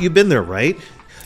You've been there, right?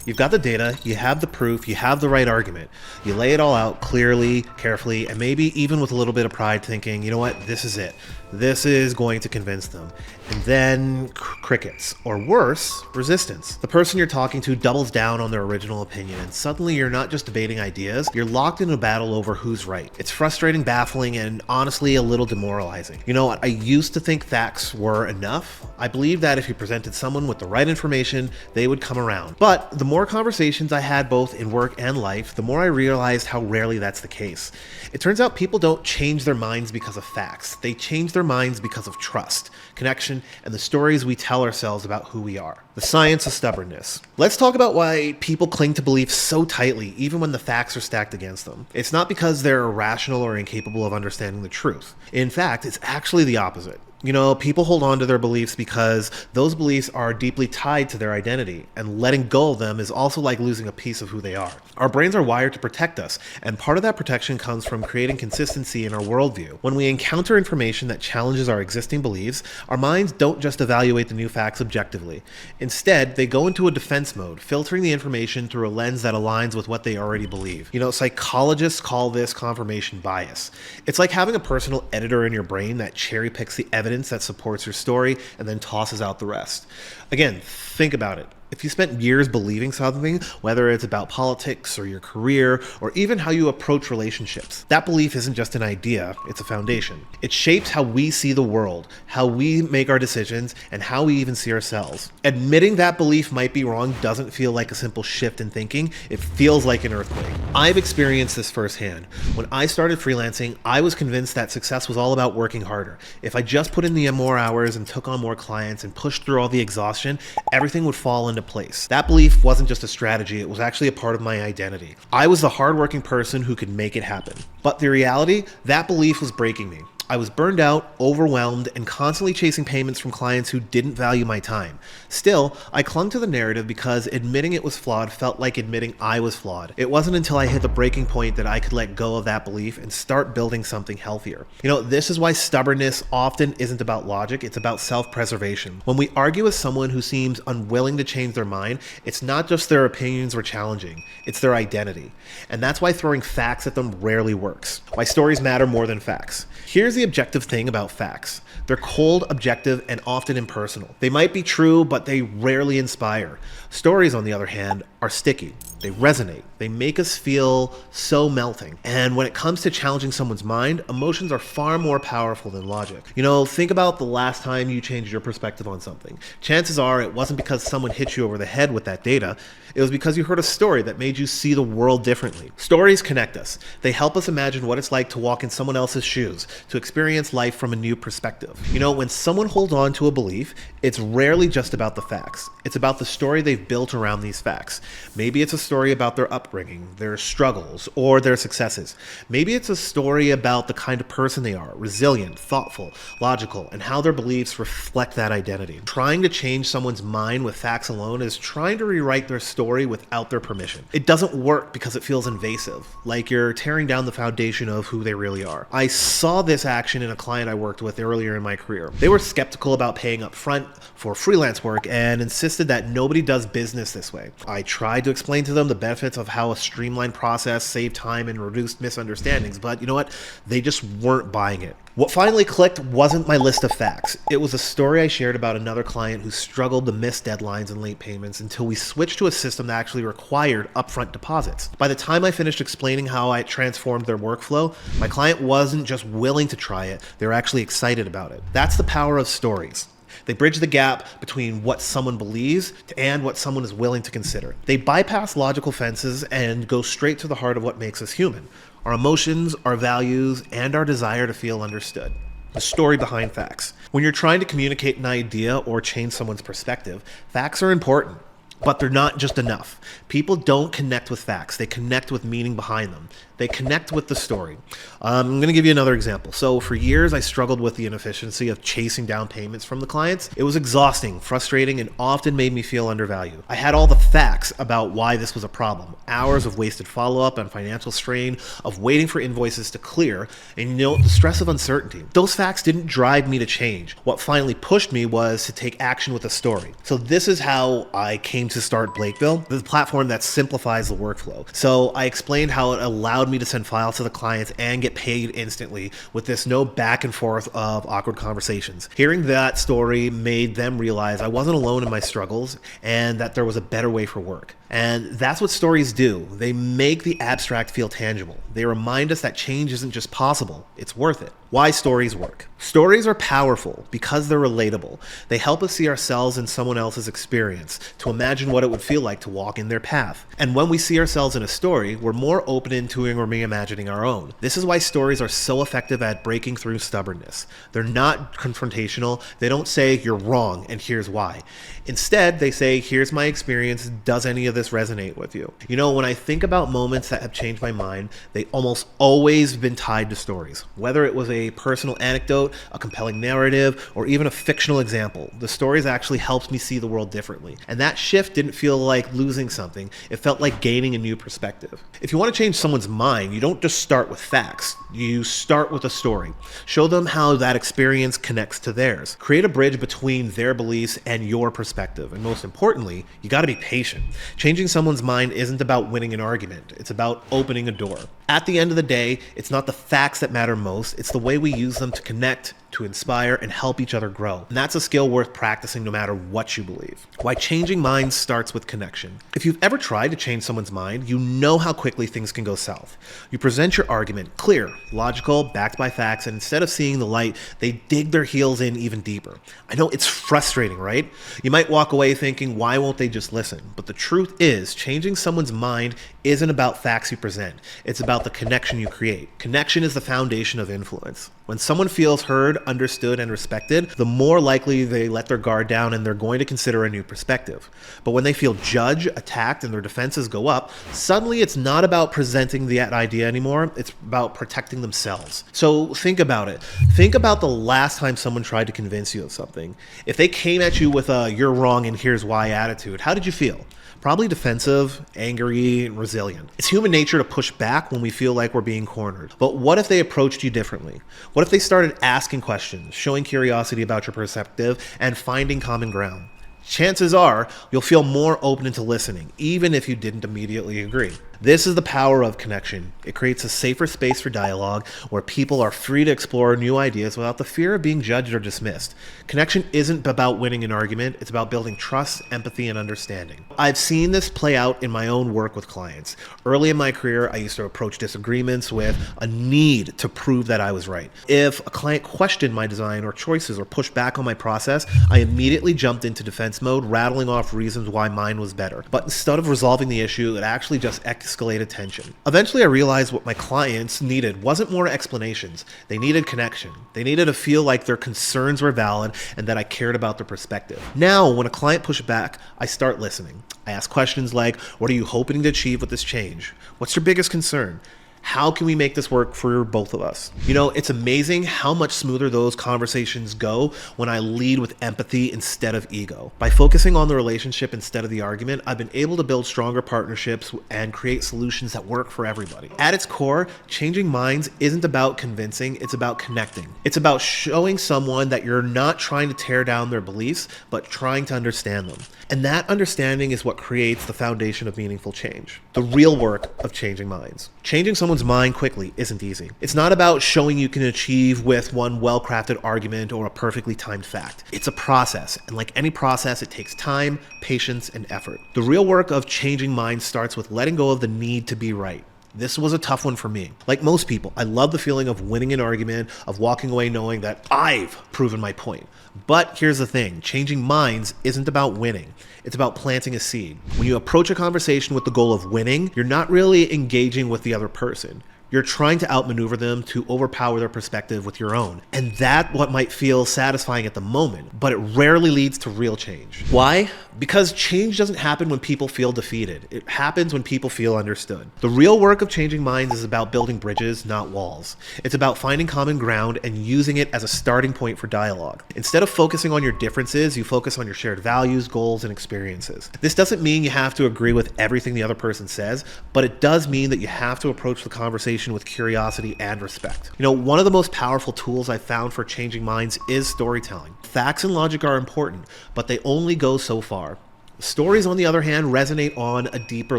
You've got the data, you have the proof, you have the right argument. You lay it all out clearly, carefully, and maybe even with a little bit of pride, thinking, you know what, this is it. This is going to convince them. And then crickets, or worse, resistance. The person you're talking to doubles down on their original opinion, and suddenly you're not just debating ideas, you're locked in a battle over who's right. It's frustrating, baffling, and honestly a little demoralizing. You know what, I used to think facts were enough. I believed that if you presented someone with the right information, they would come around. But the more conversations I had both in work and life, the more I realized how rarely that's the case. It turns out people don't change their minds because of facts. They change their minds because of trust, connection, and the stories we tell ourselves about who we are. The science of stubbornness. Let's talk about why people cling to beliefs so tightly, even when the facts are stacked against them. It's not because they're irrational or incapable of understanding the truth. In fact, it's actually the opposite. You know, people hold on to their beliefs because those beliefs are deeply tied to their identity, and letting go of them is also like losing a piece of who they are. Our brains are wired to protect us, and part of that protection comes from creating consistency in our worldview. When we encounter information that challenges our existing beliefs, our minds don't just evaluate the new facts objectively. Instead, they go into a defense mode, filtering the information through a lens that aligns with what they already believe. You know, psychologists call this confirmation bias. It's like having a personal editor in your brain that cherry picks the evidence that supports your story and then tosses out the rest. Again, think about it. If you spent years believing something, whether it's about politics or your career or even how you approach relationships, that belief isn't just an idea, it's a foundation. It shapes how we see the world, how we make our decisions, and how we even see ourselves. Admitting that belief might be wrong doesn't feel like a simple shift in thinking, it feels like an earthquake. I've experienced this firsthand. When I started freelancing, I was convinced that success was all about working harder. If I just put in the more hours and took on more clients and pushed through all the exhaustion, everything would fall into place. That belief wasn't just a strategy, it was actually a part of my identity. I was the hardworking person who could make it happen. But the reality, that belief was breaking me. I was burned out, overwhelmed, and constantly chasing payments from clients who didn't value my time. Still, I clung to the narrative because admitting it was flawed felt like admitting I was flawed. It wasn't until I hit the breaking point that I could let go of that belief and start building something healthier. You know, this is why stubbornness often isn't about logic, it's about self-preservation. When we argue with someone who seems unwilling to change their mind, it's not just their opinions we're challenging, it's their identity. And that's why throwing facts at them rarely works. Why stories matter more than facts. Here's the objective thing about facts. They're cold, objective, and often impersonal. They might be true, but they rarely inspire. Stories, on the other hand, are sticky. They resonate. They make us feel so melting. And when it comes to challenging someone's mind, emotions are far more powerful than logic. You know, think about the last time you changed your perspective on something. Chances are it wasn't because someone hit you over the head with that data. It was because you heard a story that made you see the world differently. Stories connect us. They help us imagine what it's like to walk in someone else's shoes, to experience life from a new perspective. You know, when someone holds on to a belief, it's rarely just about the facts. It's about the story they've built around these facts. Maybe it's a story about their upbringing, their struggles, or their successes. Maybe it's a story about the kind of person they are, resilient, thoughtful, logical, and how their beliefs reflect that identity. Trying to change someone's mind with facts alone is trying to rewrite their story without their permission. It doesn't work because it feels invasive, like you're tearing down the foundation of who they really are. I saw this action in a client I worked with earlier in my career. They were skeptical about paying up front for freelance work and insisted that nobody does business this way. I tried to explain to them the benefits of how a streamlined process saved time and reduced misunderstandings, but you know what? They just weren't buying it. What finally clicked wasn't my list of facts. It was a story I shared about another client who struggled to miss deadlines and late payments until we switched to a system that actually required upfront deposits. By the time I finished explaining how I transformed their workflow, my client wasn't just willing to try it, they were actually excited about it. That's the power of stories. They bridge the gap between what someone believes and what someone is willing to consider. They bypass logical fences and go straight to the heart of what makes us human. Our emotions, our values, and our desire to feel understood. The story behind facts. When you're trying to communicate an idea or change someone's perspective, facts are important. But they're not just enough. People don't connect with facts. They connect with meaning behind them. They connect with the story. I'm going to give you another example. So for years, I struggled with the inefficiency of chasing down payments from the clients. It was exhausting, frustrating, and often made me feel undervalued. I had all the facts about why this was a problem. Hours of wasted follow-up and financial strain, of waiting for invoices to clear, and you know, the stress of uncertainty. Those facts didn't drive me to change. What finally pushed me was to take action with a story. So this is how I came came to start Blakebill, the platform that simplifies the workflow. So I explained how it allowed me to send files to the clients and get paid instantly with this no back and forth of awkward conversations. Hearing that story made them realize I wasn't alone in my struggles and that there was a better way for work. And that's what stories do. They make the abstract feel tangible. They remind us that change isn't just possible, it's worth it. Why stories work. Stories are powerful because they're relatable. They help us see ourselves in someone else's experience, to imagine what it would feel like to walk in their path. And when we see ourselves in a story, we're more open to intuiting or reimagining our own. This is why stories are so effective at breaking through stubbornness. They're not confrontational. They don't say, you're wrong and here's why. Instead, they say, here's my experience. Does any of this resonate with you? You know, when I think about moments that have changed my mind, they almost always been tied to stories. Whether it was a personal anecdote, a compelling narrative, or even a fictional example, the stories actually helped me see the world differently. And that shift didn't feel like losing something. It felt like gaining a new perspective. If you want to change someone's mind, you don't just start with facts. You start with a story. Show them how that experience connects to theirs. Create a bridge between their beliefs and your perspective. And most importantly, you got to be patient. Changing someone's mind isn't about winning an argument. It's about opening a door. At the end of the day, it's not the facts that matter most. It's the way we use them to connect, to inspire, and help each other grow. And that's a skill worth practicing no matter what you believe. Why changing minds starts with connection. If you've ever tried to change someone's mind, you know how quickly things can go south. You present your argument clear, logical, backed by facts, and instead of seeing the light, they dig their heels in even deeper. I know it's frustrating, right? You might walk away thinking, why won't they just listen? But the truth is, changing someone's mind isn't about facts you present. It's about the connection you create. Connection is the foundation of influence. When someone feels heard, understood, and respected, the more likely they let their guard down and they're going to consider a new perspective. But when they feel judged, attacked, and their defenses go up, suddenly it's not about presenting the idea anymore. It's about protecting themselves. So think about it. Think about the last time someone tried to convince you of something. If they came at you with a "you're wrong and here's why" attitude, how did you feel? Probably defensive, angry, and resilient. It's human nature to push back when we feel like we're being cornered. But what if they approached you differently? What if they started asking questions, showing curiosity about your perspective, and finding common ground? Chances are you'll feel more open to listening, even if you didn't immediately agree. This is the power of connection. It creates a safer space for dialogue where people are free to explore new ideas without the fear of being judged or dismissed. Connection isn't about winning an argument, it's about building trust, empathy, and understanding. I've seen this play out in my own work with clients. Early in my career, I used to approach disagreements with a need to prove that I was right. If a client questioned my design or choices or pushed back on my process, I immediately jumped into defense mode, rattling off reasons why mine was better. But instead of resolving the issue, it actually just escalated tension. Eventually, I realized what my clients needed wasn't more explanations. They needed connection. They needed to feel like their concerns were valid and that I cared about their perspective. Now, when a client pushes back, I start listening. I ask questions like, what are you hoping to achieve with this change? What's your biggest concern? How can we make this work for both of us? You know, it's amazing how much smoother those conversations go when I lead with empathy instead of ego. By focusing on the relationship instead of the argument, I've been able to build stronger partnerships and create solutions that work for everybody. At its core, changing minds isn't about convincing, it's about connecting. It's about showing someone that you're not trying to tear down their beliefs, but trying to understand them. And that understanding is what creates the foundation of meaningful change. The real work of changing minds. Changing someone's mind quickly isn't easy. It's not about showing you can achieve with one well-crafted argument or a perfectly timed fact. It's a process, and like any process, it takes time, patience, and effort. The real work of changing minds starts with letting go of the need to be right. This was a tough one for me. Like most people, I love the feeling of winning an argument, of walking away knowing that I've proven my point. But here's the thing, changing minds isn't about winning. It's about planting a seed. When you approach a conversation with the goal of winning, you're not really engaging with the other person. You're trying to outmaneuver them to overpower their perspective with your own. And that's what might feel satisfying at the moment, but it rarely leads to real change. Why? Because change doesn't happen when people feel defeated. It happens when people feel understood. The real work of changing minds is about building bridges, not walls. It's about finding common ground and using it as a starting point for dialogue. Instead of focusing on your differences, you focus on your shared values, goals, and experiences. This doesn't mean you have to agree with everything the other person says, but it does mean that you have to approach the conversation with curiosity and respect. You know, one of the most powerful tools I've found for changing minds is storytelling. Facts and logic are important, but they only go so far. Stories, on the other hand, resonate on a deeper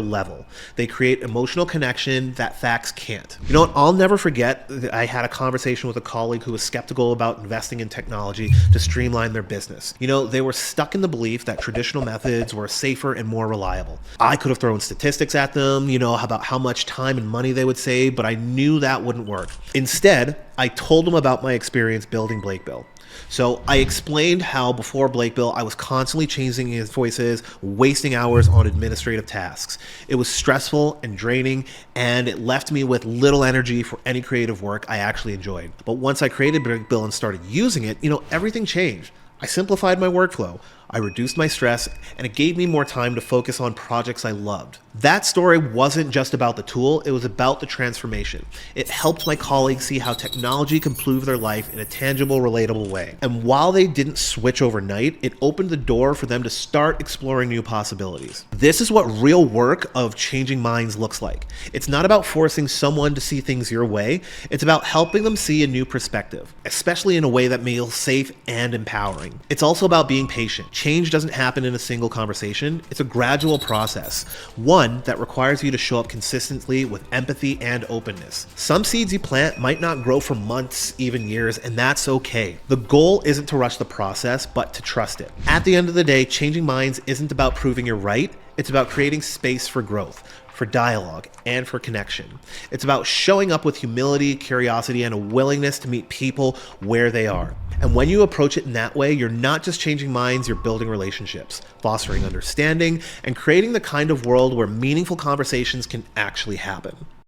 level. They create emotional connection that facts can't. You know what? I'll never forget that I had a conversation with a colleague who was skeptical about investing in technology to streamline their business. You know, they were stuck in the belief that traditional methods were safer and more reliable. I could have thrown statistics at them, about how much time and money they would save, but I knew that wouldn't work. Instead, I told them about my experience building Blakebill. So I explained how before Blakebill, I was constantly changing invoices, wasting hours on administrative tasks. It was stressful and draining, and it left me with little energy for any creative work I actually enjoyed. But once I created Blakebill and started using it, everything changed. I simplified my workflow, I reduced my stress, and it gave me more time to focus on projects I loved. That story wasn't just about the tool, it was about the transformation. It helped my colleagues see how technology can improve their life in a tangible, relatable way. And while they didn't switch overnight, it opened the door for them to start exploring new possibilities. This is what real work of changing minds looks like. It's not about forcing someone to see things your way, it's about helping them see a new perspective, especially in a way that feels safe and empowering. It's also about being patient. Change doesn't happen in a single conversation. It's a gradual process, one that requires you to show up consistently with empathy and openness. Some seeds you plant might not grow for months, even years, and that's okay. The goal isn't to rush the process, but to trust it. At the end of the day, changing minds isn't about proving you're right. It's about creating space for growth, for dialogue, and for connection. It's about showing up with humility, curiosity, and a willingness to meet people where they are. And when you approach it in that way, you're not just changing minds, you're building relationships, fostering understanding, and creating the kind of world where meaningful conversations can actually happen.